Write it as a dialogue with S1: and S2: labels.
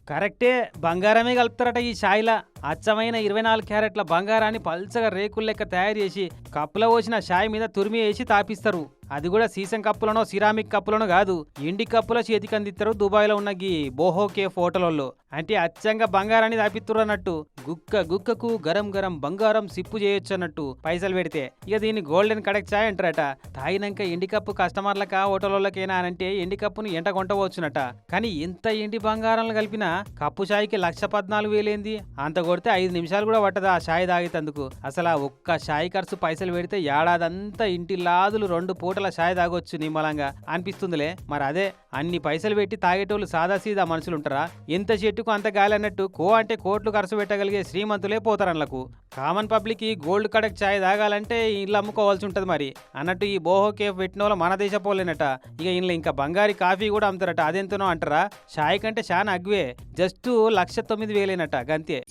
S1: కరెక్టే. బంగారమే కలుపుతారట ఈ ఛాయ్‌ల. అచ్చమైన 24 క్యారెట్ల బంగారాన్ని పల్చగా రేకులు లెక్క తయారు చేసి కప్పులో పోసిన ఛాయ్ మీద తురిమి వేసి తాపిస్తారు. అది కూడా సీసం కప్పులనో సిరామిక్ కప్పులనో కాదు, ఎండి కప్పుల చేతికి అందిస్తారు దుబాయ్లో ఉన్న గీ బోహో కేఫ్ హోటల్లో. అంటే అచ్చంగా బంగారాన్ని తాపిత్తురు అన్నట్టు. గుక్క గుక్కకు గరం గరం బంగారం సిప్పు చేయొచ్చు అన్నట్టు పైసలు పెడితే. ఇక దీన్ని గోల్డెన్ కడక్ ఛాయ్ అంటారట. తాగినాక ఎండి కప్పు కస్టమర్లకా హోటళ్ళకేనా అంటే ఎండి కప్పుని ఎంట కొంటవచ్చునట. కానీ ఎంత ఎండి బంగారాలు కలిపినా కప్పు ఛాయ్కి 1,14,000 ఏంది? అంత కొడితే 5 నిమిషాలు కూడా పట్టదు ఆ ఛాయ్ తాగేతందుకు. అసలు ఆ ఒక్క ఛాయ్ ఖర్చు పైసలు పెడితే ఏడాదంతా ఇంటి లాదులు 2 పూటల ఛాయ్ తాగొచ్చు నిమ్మలంగా అనిపిస్తుందిలే. మరి అదే అన్ని పైసలు పెట్టి తాగేటోళ్ళు సాదాసీదా మనుషులుంటారా? ఎంత చెట్టుకు అంత గాలి అన్నట్టు అంటే కోట్లు ఖర్చు పెట్టగలిగే శ్రీమంతులే పోతారన్లకు. కామన్ పబ్లిక్ ఈ గోల్డ్ కడక్ ఛాయ్ తాగాలంటే ఇల్లు అమ్ముకోవాల్సి ఉంటది మరి అన్నట్టు. ఈ బోహో కేఫ్ పెట్టిన వాళ్ళు మన దేశ పోలేనట. ఇక ఇంట్లో ఇంకా బంగారి కాఫీ కూడా అమ్ముతారట. అదెంతనో అంటారా? ఛాయ్ కంటే చాలా అగ్వే. జస్ట్ 1,09,000 గంతే.